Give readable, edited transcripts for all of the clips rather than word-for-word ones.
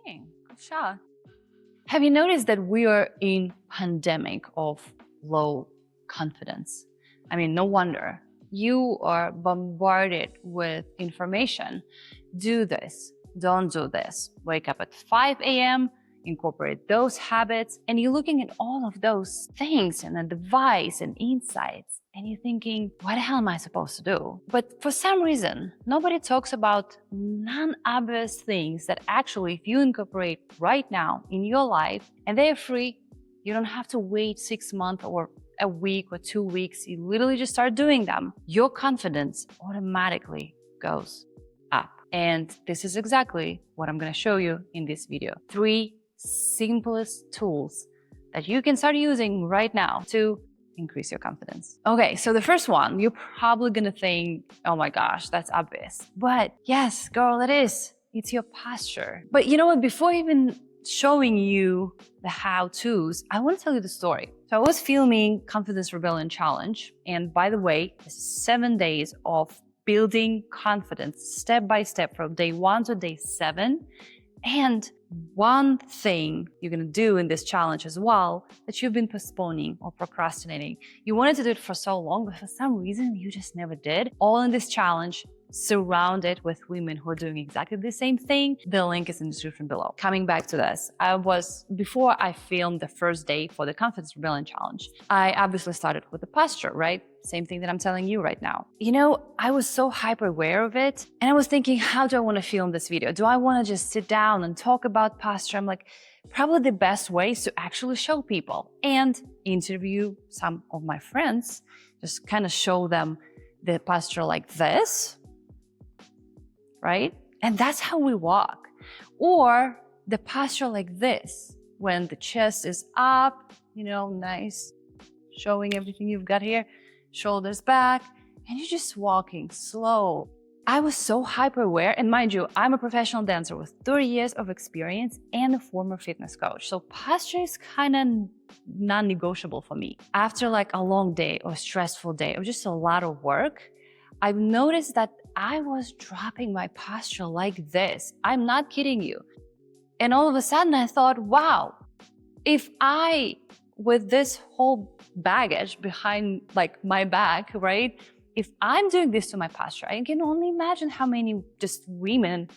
working. Good shot. Have you noticed that we are in pandemic of low confidence? I mean, no wonder. You are bombarded with information. Do this, don't do this. Wake up at 5 a.m., incorporate those habits, and you're looking at all of those things and advice and insights, and you're thinking, what the hell am I supposed to do? But for some reason, nobody talks about non-obvious things that actually, if you incorporate right now in your life, and they're free, you don't have to wait 6 months or a week or 2 weeks. You literally just start doing them. Your confidence automatically goes up. And this is exactly what I'm going to show you in this video. 3 simplest tools that you can start using right now to increase your confidence. Okay, so the first one, you're probably gonna think, oh my gosh, that's obvious. But yes, girl, it is. It's your posture. But you know what? Before even showing you the how-tos, I want to tell you the story. So I was filming Confidence Rebellion Challenge. And by the way, it's 7 days of building confidence step by step from day 1 to day 7. And one thing you're gonna do in this challenge as well that you've been postponing or procrastinating. You wanted to do it for so long, but for some reason you just never did. All in this challenge, surrounded with women who are doing exactly the same thing. The link is in the description below. Coming back to this, before I filmed the first day for the Confidence Rebellion Challenge, I obviously started with the posture, right? Same thing that I'm telling you right now. You know, I was so hyper aware of it, and I was thinking, how do I want to film this video? Do I want to just sit down and talk about posture? I'm like, probably the best way is to actually show people and interview some of my friends, just kind of show them the posture like this, right? And that's how we walk. Or the posture like this, when the chest is up, you know, nice, showing everything you've got here, shoulders back, and you're just walking slow. I was so hyper aware, and mind you, I'm a professional dancer with 30 years of experience and a former fitness coach. So posture is kind of non-negotiable for me. After like a long day or stressful day or just a lot of work, I've noticed that I was dropping my posture like this. I'm not kidding you. And all of a sudden I thought, wow, if I, with this whole baggage behind like my back, right? If I'm doing this to my posture, I can only imagine how many just women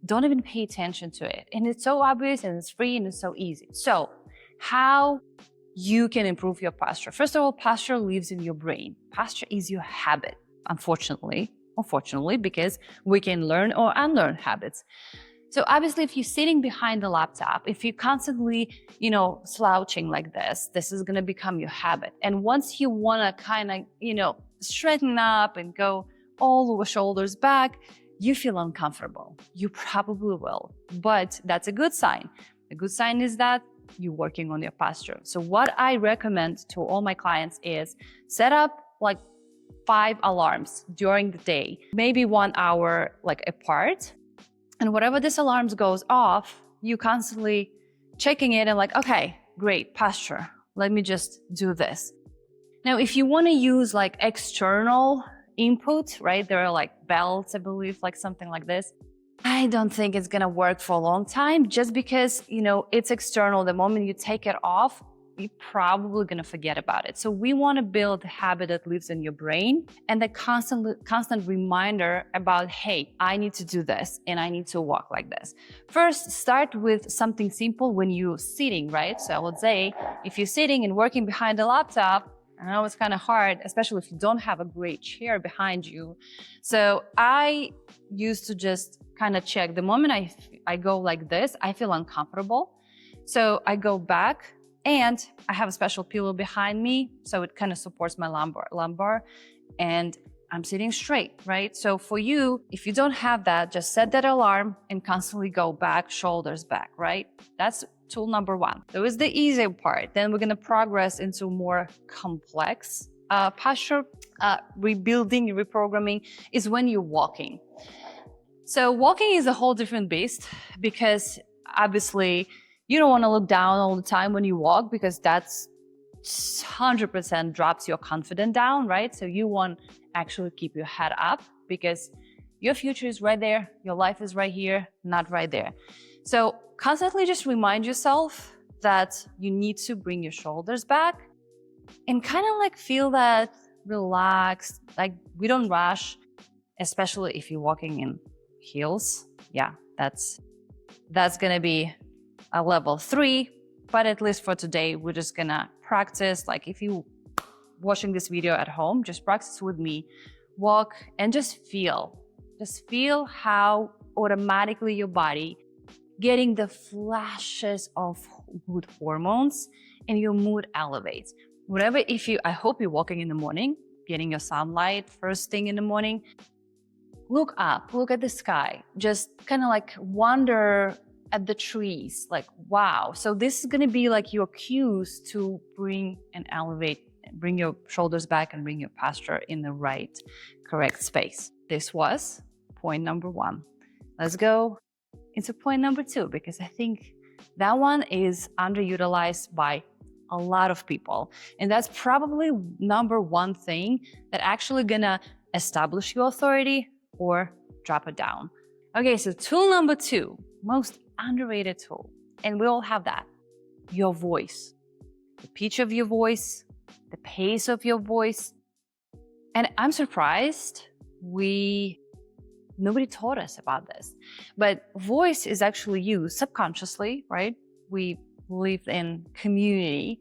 don't even pay attention to it. And it's so obvious and it's free and it's so easy. So how you can improve your posture? First of all, posture lives in your brain. Posture is your habit, unfortunately, because we can learn or unlearn habits. So obviously, if you're sitting behind the laptop, if you're constantly, you know, slouching like this is going to become your habit. And once you want to kind of, you know, straighten up and go all over shoulders back, you feel uncomfortable. You probably will, but that's a good sign. A good sign is that you're working on your posture. So what I recommend to all my clients is set up like 5 alarms during the day, maybe 1 hour like apart. And whatever this alarms goes off, you constantly checking it and like, okay, great, posture. Let me just do this. Now, if you want to use like external input, right? There are like belts, I believe, like something like this. I don't think it's going to work for a long time just because, you know, it's external. The moment you take it off, you're probably going to forget about it. So we want to build a habit that lives in your brain and the constant reminder about, hey, I need to do this and I need to walk like this. First, start with something simple when you're sitting, right? So I would say if you're sitting and working behind a laptop, I know it's kind of hard, especially if you don't have a great chair behind you. So I used to just kind of check. The moment I go like this, I feel uncomfortable. So I go back. And I have a special pillow behind me, so it kind of supports my lumbar, and I'm sitting straight, right? So for you, if you don't have that, just set that alarm and constantly go back, shoulders back, right? That's tool number 1. So it's the easy part. Then we're gonna progress into more complex posture. Rebuilding, reprogramming is when you're walking. So walking is a whole different beast because obviously, you don't want to look down all the time when you walk because that's 100% drops your confidence down, right? So you want to actually keep your head up because your future is right there. Your life is right here, not right there. So constantly just remind yourself that you need to bring your shoulders back and kind of like feel that relaxed, like we don't rush, especially if you're walking in heels. Yeah, that's gonna be a level 3, but at least for today, we're just gonna practice. Like if you watching this video at home, just practice with me, walk and just feel how automatically your body getting the flashes of good hormones and your mood elevates. Whatever, I hope you're walking in the morning, getting your sunlight first thing in the morning. Look up, look at the sky, just kind of like wonder at the trees, like, wow. So this is gonna be like your cues to bring and elevate, bring your shoulders back and bring your posture in the right, correct space. This was point number 1. Let's go into point number 2, because I think that one is underutilized by a lot of people. And that's probably number 1 thing that actually gonna establish your authority or drop it down. Okay, so tool number 2, most underrated tool, and we all have that, your voice. The pitch of your voice, the pace of your voice. And I'm surprised nobody taught us about this, but voice is actually used subconsciously, right? We live in community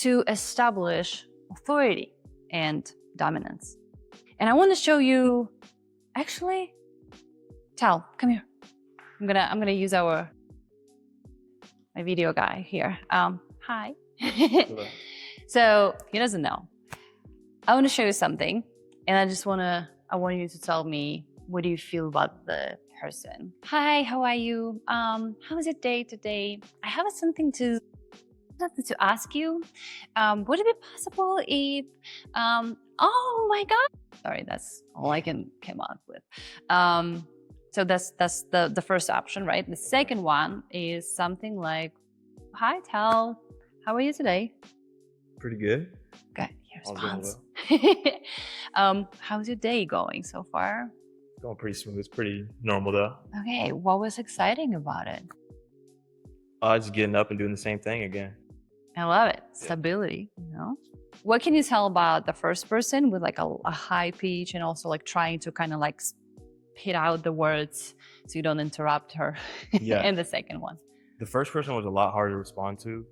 to establish authority and dominance. And I want to show you, actually, Tal, come here. I'm gonna use my video guy here. Hi. So he doesn't know. I want to show you something, and I want you to tell me, what do you feel about the person? Hi, how are you? How was your day today? I have something to ask you. Would it be possible if, oh my God. Sorry, that's all I can come up with. So that's the first option, right? The second one is something like, hi, Tal, how are you today? Pretty good. Good, your response. How's your day going so far? Going pretty smooth. It's pretty normal though. Okay, what was exciting about it? Just getting up and doing the same thing again. I love it. Stability, you know? What can you tell about the first person with like a high pitch and also like trying to kind of like spit out the words so you don't interrupt her? Yeah. And the second one? The first person was a lot harder to respond to.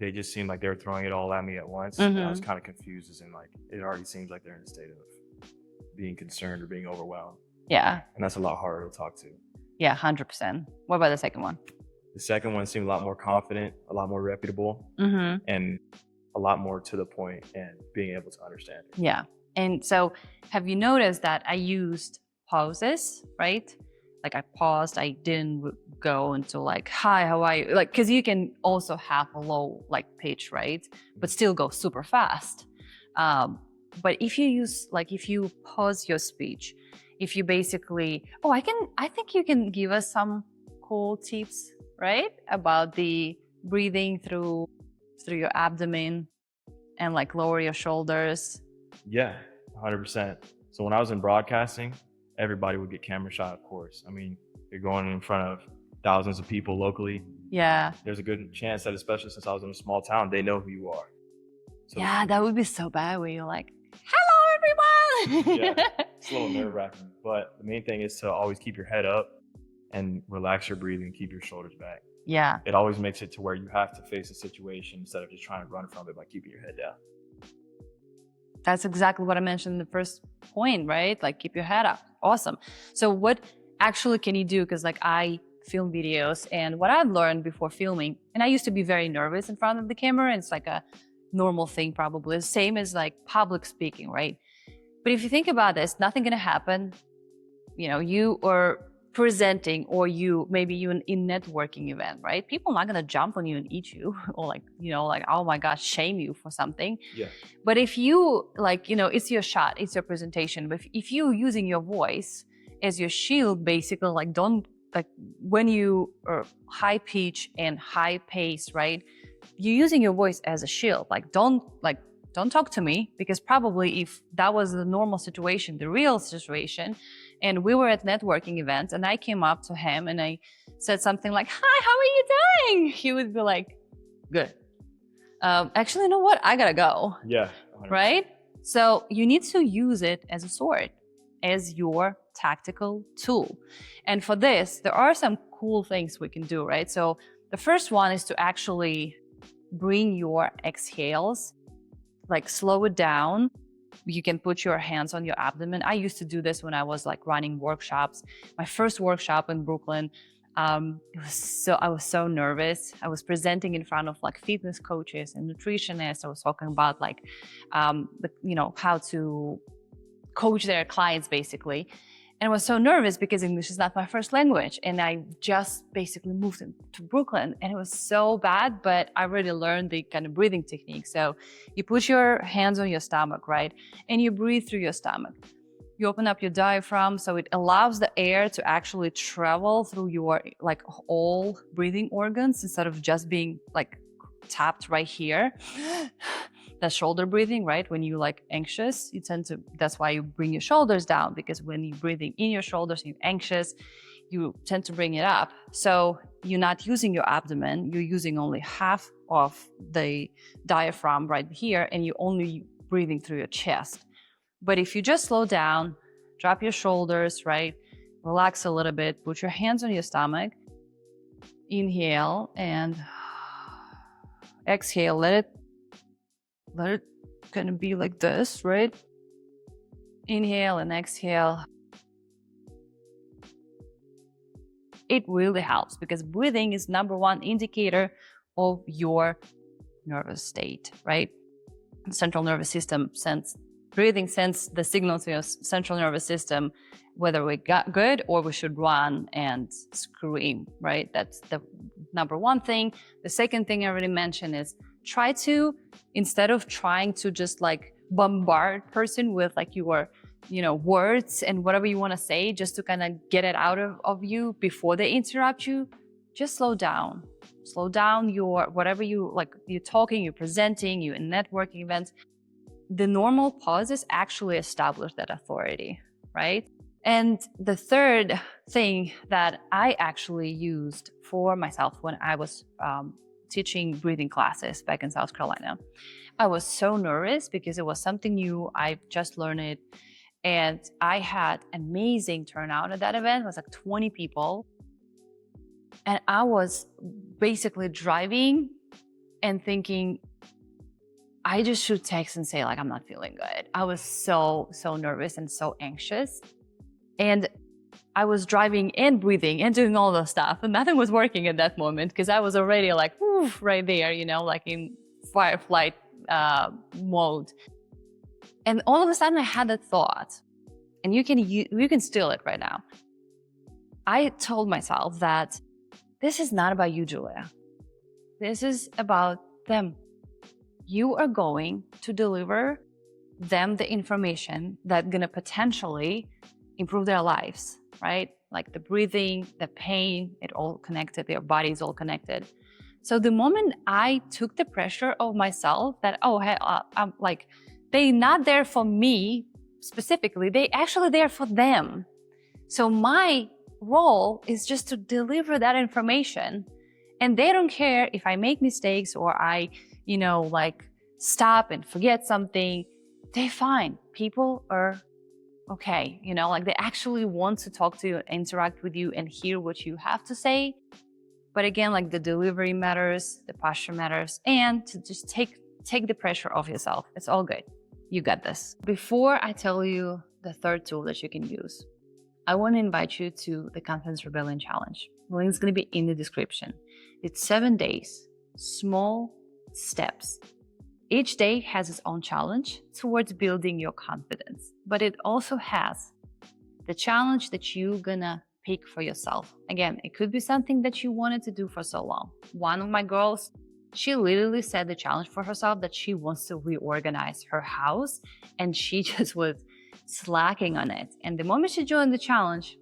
They just seemed like they were throwing it all at me at once. Mm-hmm. And I was kind of confused, as in like, it already seems like they're in a state of being concerned or being overwhelmed. Yeah. And that's a lot harder to talk to. Yeah, 100%. What about the second one? The second one seemed a lot more confident, a lot more reputable, Mm-hmm. and a lot more to the point and being able to understand it. Yeah. And so have you noticed that I used pauses, right? Like I paused, I didn't go into like, hi, how are you? Like, cause you can also have a low like pitch, right? But still go super fast. But if you if you pause your speech, if you basically, I think you can give us some cool tips, right? About the breathing through your abdomen and like lower your shoulders. Yeah, 100%. So when I was in broadcasting, everybody would get camera shot, of course. I mean, you're going in front of thousands of people locally. Yeah. There's a good chance that, especially since I was in a small town, they know who you are. So, yeah, that would be so bad where you're like, hello, everyone. Yeah, it's a little nerve-wracking. But the main thing is to always keep your head up and relax your breathing, keep your shoulders back. Yeah. It always makes it to where you have to face a situation instead of just trying to run from it by keeping your head down. That's exactly what I mentioned in the first point, right? Like keep your head up. Awesome. So what actually can you do? Because like I film videos, and what I've learned before filming, and I used to be very nervous in front of the camera, and it's like a normal thing probably, same as like public speaking, right? But if you think about this, nothing gonna happen. You know, you are presenting, or maybe you in networking event, right? People are not gonna jump on you and eat you, or like, you know, like, oh my gosh, shame you for something. Yeah. But if you like, you know, it's your shot, it's your presentation. But if you using your voice as your shield, basically, like don't, like when you are high pitch and high pace, right? You're using your voice as a shield. Like don't talk to me, because probably if that was the normal situation, the real situation, and we were at networking events and I came up to him and I said something like, "Hi, how are you doing?" He would be like, "Good. Actually, you know what? I gotta go." Yeah. 100%. Right? So you need to use it as a sword, as your tactical tool. And for this, there are some cool things we can do, right? So the first one is to actually bring your exhales, like slow it down. You can put your hands on your abdomen. I used to do this when I was like running workshops. My first workshop in Brooklyn, I was so nervous. I was presenting in front of like fitness coaches and nutritionists. I was talking about like, how to coach their clients basically. And I was so nervous because English is not my first language. And I just basically moved to Brooklyn and it was so bad, but I already learned the kind of breathing technique. So you put your hands on your stomach, right? And you breathe through your stomach. You open up your diaphragm, so it allows the air to actually travel through your, like, all breathing organs instead of just being like tapped right here. That's shoulder breathing, right? When you're like anxious, you tend to, that's why you bring your shoulders down, because when you're breathing in your shoulders, you're anxious, you tend to bring it up. So you're not using your abdomen, you're using only half of the diaphragm right here, and you're only breathing through your chest. But if you just slow down, drop your shoulders, right? Relax a little bit, put your hands on your stomach, inhale and exhale, let it kind of be like this, right? Inhale and exhale. It really helps because breathing is #1 indicator of your nervous state, right? The central nervous system breathing sends the signal to your central nervous system whether we got good or we should run and scream, right? That's the #1 thing. The second thing I already mentioned is try to, instead of trying to just like bombard person with like your, words and whatever you want to say just to kind of get it out of you before they interrupt you, just slow down. Slow down your, whatever you like, you're talking, you're presenting, you're in networking events. The normal pauses actually establish that authority, right? And the third thing that I actually used for myself when I was teaching breathing classes back in South Carolina, I was so nervous because it was something new. I just learned it. And I had amazing turnout at that event. It was like 20 people. And I was basically driving and thinking, I just should text and say like, I'm not feeling good. I was so nervous and so anxious. And I was driving and breathing and doing all the stuff and nothing was working at that moment because I was already like, right there, like in fight flight mode. And all of a sudden I had that thought, and you can steal it right now. I told myself that this is not about you, Julia. This is about them. You are going to deliver them the information that's gonna potentially improve their lives, right? Like the breathing, the pain, it all connected, their body is all connected. So the moment I took the pressure of myself that, I'm like, they're not there for me specifically, they actually there for them. So my role is just to deliver that information, and they don't care if I make mistakes or I, stop and forget something. They're fine. People are okay, they actually want to talk to you, interact with you, and hear what you have to say. But again, like the delivery matters, the posture matters, and to just take the pressure off yourself. It's all good. You got this. Before I tell you the third tool that you can use, I want to invite you to the Confidence Rebellion Challenge. The link is going to be in the description. It's 7 days, small steps. Each day has its own challenge towards building your confidence, but it also has the challenge that you're gonna pick for yourself. Again, it could be something that you wanted to do for so long. One of my girls, she literally set the challenge for herself that she wants to reorganize her house, and she just was slacking on it. And the moment she joined the challenge,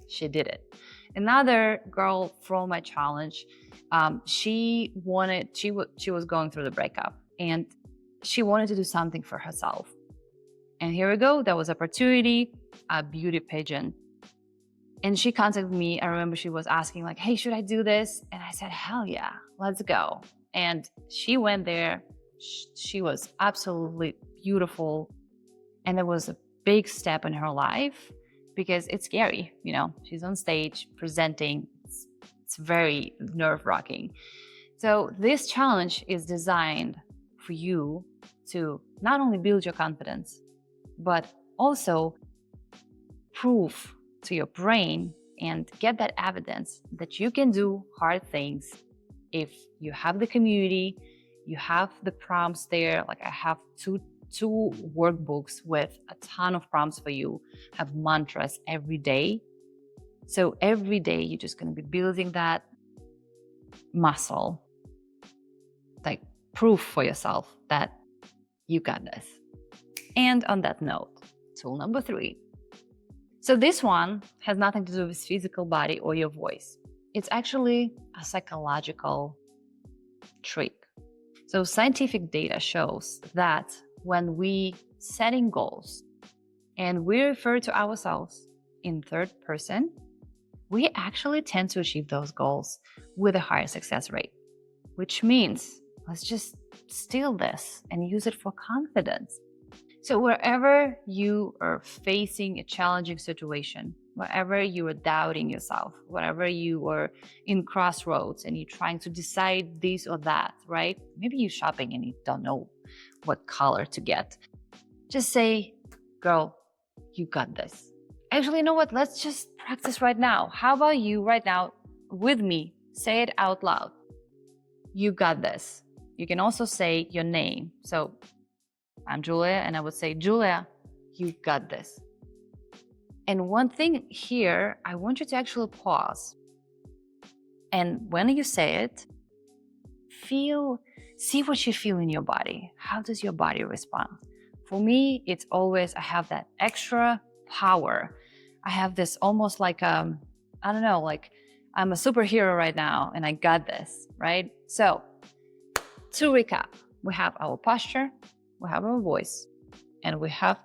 she did it. Another girl from my challenge, she was going through the breakup, and she wanted to do something for herself. And here we go, there was opportunity, a beauty pageant. And she contacted me. I remember she was asking like, hey, should I do this? And I said, hell yeah, let's go. And she went there. She was absolutely beautiful. And it was a big step in her life because it's scary. You know, she's on stage presenting. It's very nerve-wracking. So this challenge is designed for you to not only build your confidence, but also prove to your brain and get that evidence that you can do hard things if you have the community, you have the prompts there. Like I have two workbooks with a ton of prompts for you, have mantras every day. So every day you're just going to be building that muscle, like proof for yourself that you got this. And on that note, tool number 3. So this one has nothing to do with physical body or your voice. It's actually a psychological trick. So scientific data shows that when we setting goals and we refer to ourselves in third person, we actually tend to achieve those goals with a higher success rate, which means let's just steal this and use it for confidence. So wherever you are facing a challenging situation, wherever you are doubting yourself, wherever you are in crossroads and you're trying to decide this or that, right? Maybe you're shopping and you don't know what color to get. Just say, girl, you got this. Actually, you know what? Let's just practice right now. How about you right now with me? Say it out loud. You got this. You can also say your name. So I'm Julia, and I would say, Julia, you got this. And one thing here, I want you to actually pause. And when you say it, see what you feel in your body. How does your body respond? For me, it's always, I have that extra power. I have this almost like, I don't know, like I'm a superhero right now and I got this, right? So to recap, we have our posture, we have our voice, and we have,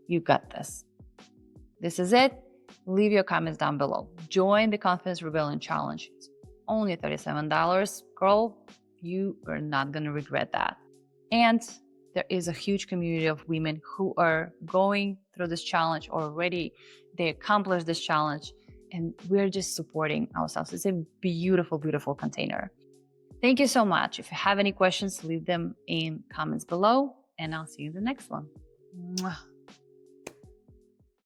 you got this. This is it. Leave your comments down below. Join the Confidence Rebellion Challenge. It's only $37. Girl, you are not going to regret that. And there is a huge community of women who are going through this challenge already. They accomplished this challenge, and we're just supporting ourselves. It's a beautiful, beautiful container. Thank you so much. If you have any questions, leave them in comments below, and I'll see you in the next one. Mwah.